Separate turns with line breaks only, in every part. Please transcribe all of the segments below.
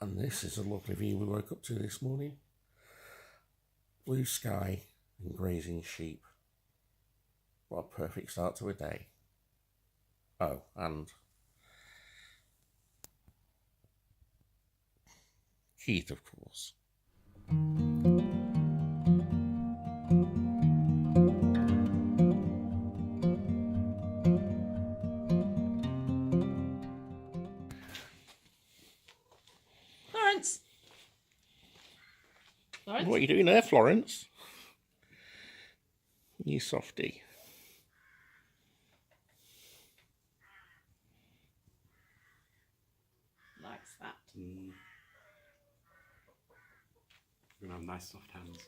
And this is a lovely view we woke up to this morning. Blue sky and grazing sheep. What a perfect start to a day. Oh, and Keith, of course.
Florence!
What are you doing there, Florence? You softy.
Likes that.
You're gonna have nice soft hands.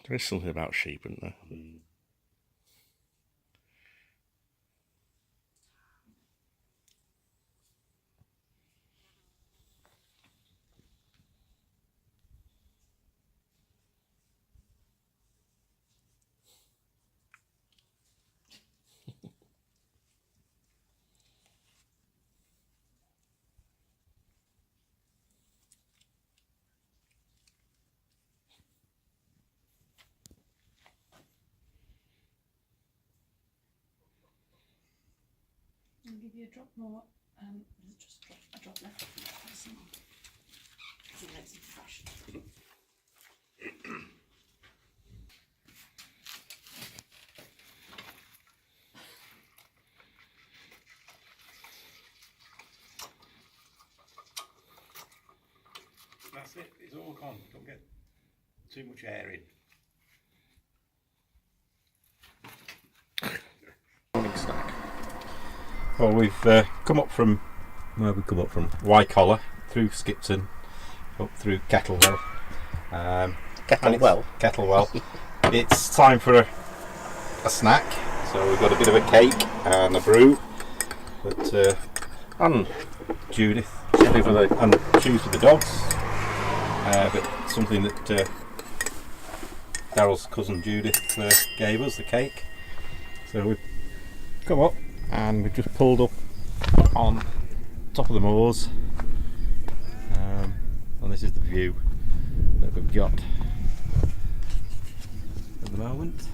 There is something about sheep, isn't there?
I'll give you a drop more. Just a drop left. Because it makes it fresh.
That's it, it's all gone. Don't get too much air in.
Morning snack.
Well, we've come up from, where we come up from? Wycoller, through Skipton, up through Kettlewell. Kettlewell. It's time for a snack. So we've got a bit of a cake and a brew. But and Judith, and cheese for the dogs. But something that Daryl's cousin Judith gave us, the cake. So we've come up and we've just pulled up on top of the moors, and this is the view that we've got at the moment.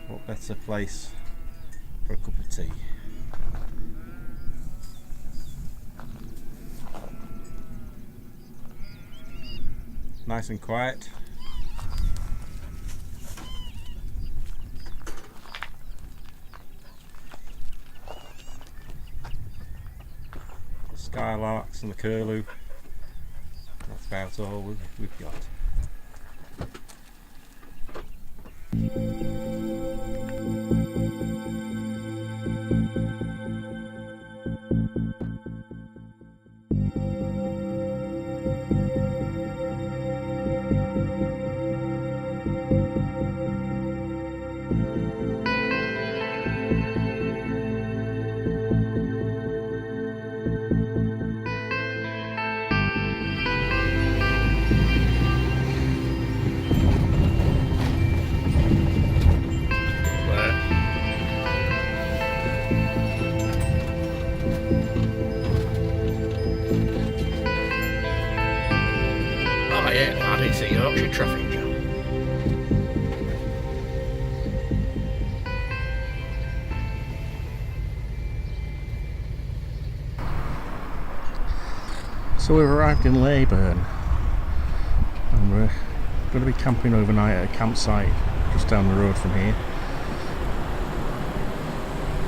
What better place for a cup of tea? Nice and quiet. The skylarks and the curlew. That's about all we've got.
Oh yeah, lad, it's the Yorkshire traffic jam. So we've arrived in Leyburn and we're going to be camping overnight at a campsite just down the road from here.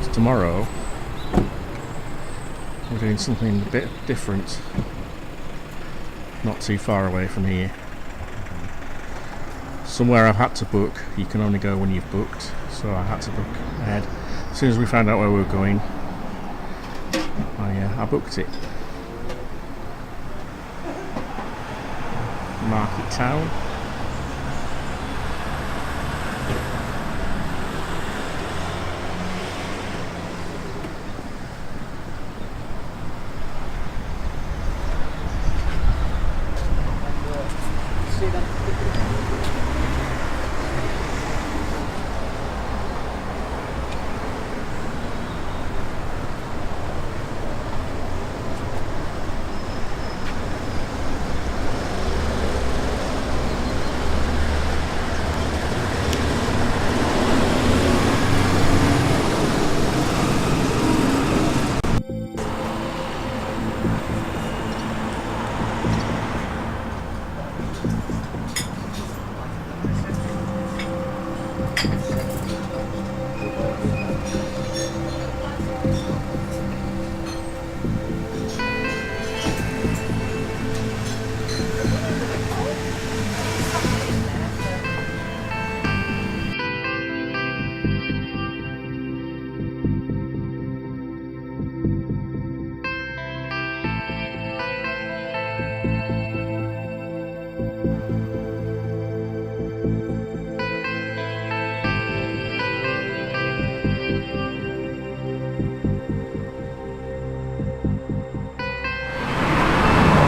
So tomorrow we're doing something a bit different, not too far away from here. Somewhere I've had to book. You can only go when you've booked, so I had to book ahead. As soon as we found out where we were going, I booked it. Market Town.
See that?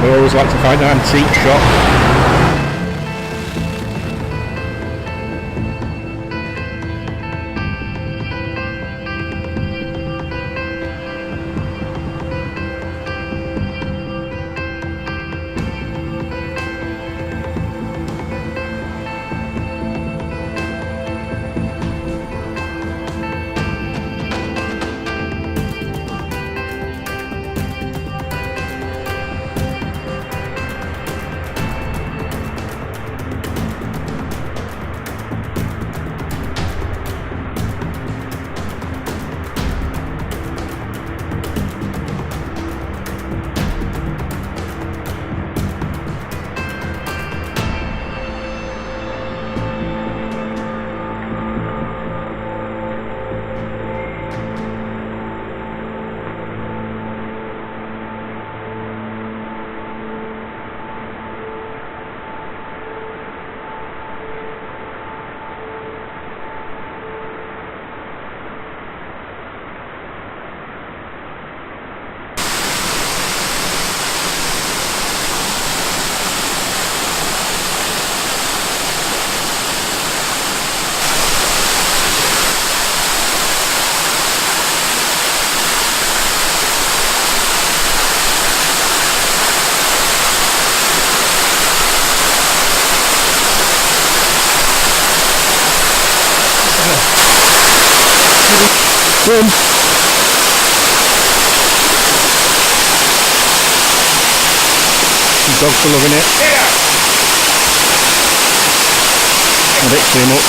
We always like to find an antique shop. Boom. The dogs are loving it. A bit too much.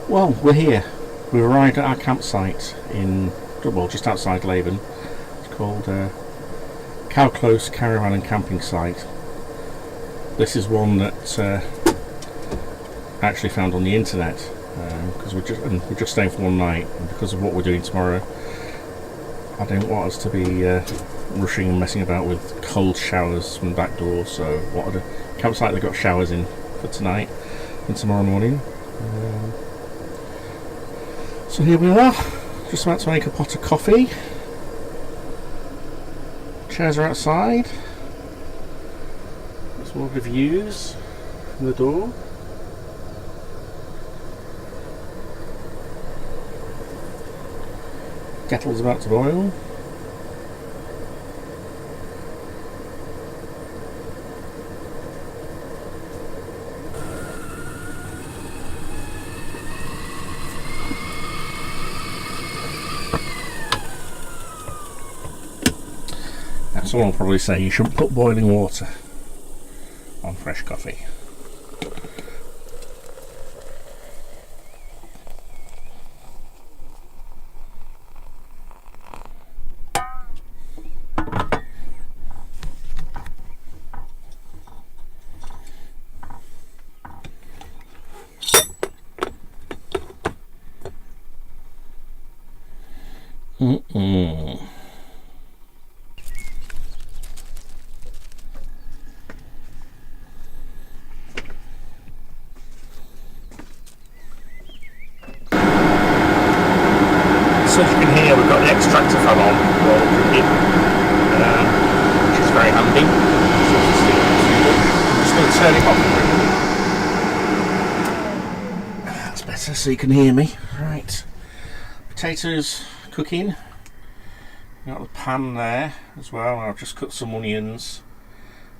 Well, we're here. We arrived at our campsite in, well, just outside Leyburn. It's called Cow Close Caravan and Camping Site. This is one that I actually found on the internet because we're just staying for one night, and because of what we're doing tomorrow, I didn't want us to be rushing and messing about with cold showers from the back door. So wanted a campsite that got showers in for tonight and tomorrow morning. So here we are, just about to make a pot of coffee. Chairs are outside. Some lovely views from the door. Kettle's about to boil. Someone will probably say you shouldn't put boiling water on fresh coffee.
So as you can hear, we've got the extractor fan on while we're cooking, which is very handy. So I'm just going to turn it off for a minute. That's better, so you can hear me. Right, potatoes cooking. Got the pan there as well. I've just cut some onions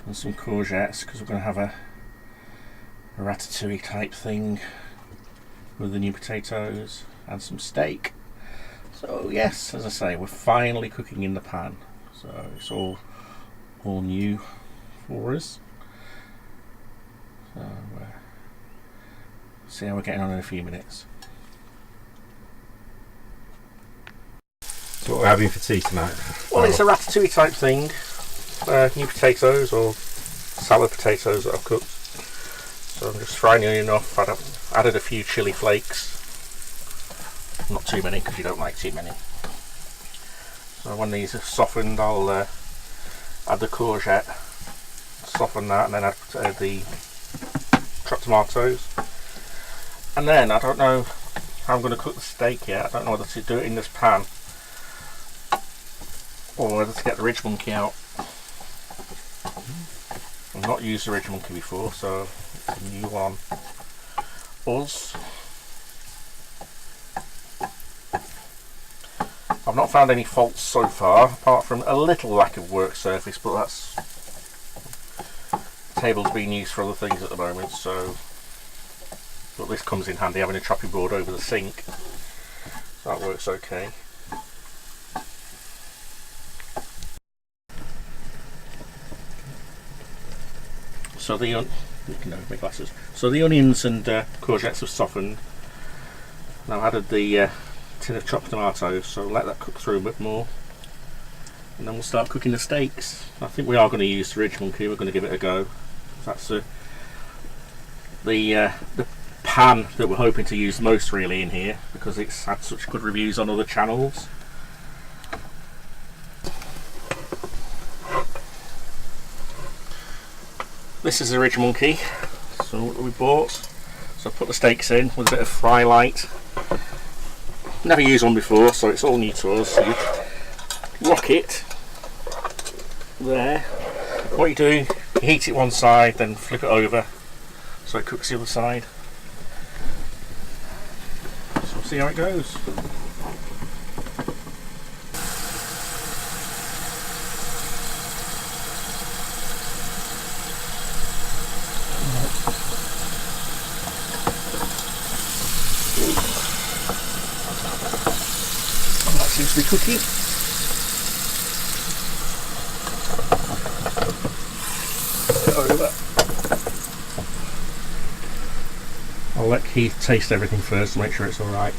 and some courgettes because we're going to have a ratatouille type thing with the new potatoes and some steak. So yes, as I say, we're finally cooking in the pan. So it's all new for us. So see how we're getting on in a few minutes.
So what we're having for tea tonight?
Well, it's a ratatouille type thing. New potatoes or salad potatoes that I've cooked. So I'm just frying the onion off. I've added a few chili flakes. Not too many because you don't like too many. So when these are softened, I'll add the courgette, soften that, and then add the chopped tomatoes. And then I don't know how I'm going to cook the steak yet. I don't know whether to do it in this pan or whether to get the ridge monkey out. I've not used the ridge monkey before, so it's a new one. Us. I've not found any faults so far, apart from a little lack of work surface, but that's the table's being used for other things at the moment, so but this comes in handy, having a chopping board over the sink, so that works okay. So the my glasses. So the onions and courgettes have softened. Now I've added the tin of chopped tomatoes, so let that cook through a bit more, and then we'll start cooking the steaks. I think we are going to use the ridge monkey. We're going to give it a go. That's the pan that we're hoping to use most really in here because it's had such good reviews on other channels. This is the ridge monkey, so what we bought. So I put the steaks in with a bit of fry light. Never used one before, so it's all new to us. So you lock it there. What you do, you heat it one side, then flip it over so it cooks the other side. So we'll see how it goes. Seems to be cooking. Over. I'll let Keith taste everything first to make sure it's alright.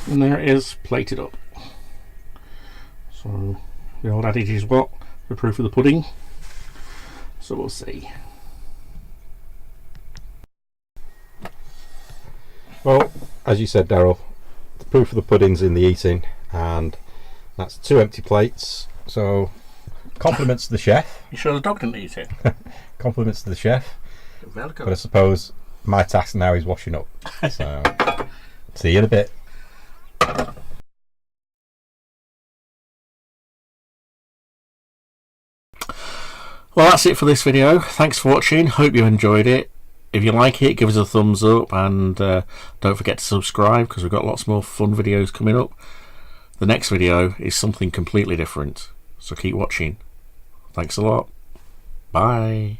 And there it is, plated up. So the old adage is what? The proof of the pudding. So we'll see.
Well, as you said, Daryl, the proof of the pudding's in the eating, and that's 2 empty plates. So compliments to the chef.
You sure the dog didn't eat it?
Compliments to the chef.
Welcome.
But I suppose my task now is washing up. So see you in a bit.
Well, that's it for this video. Thanks for watching. Hope you enjoyed it. If you like it, give us a thumbs up, and don't forget to subscribe because we've got lots more fun videos coming up. The next video is something completely different, so keep watching. Thanks a lot. Bye.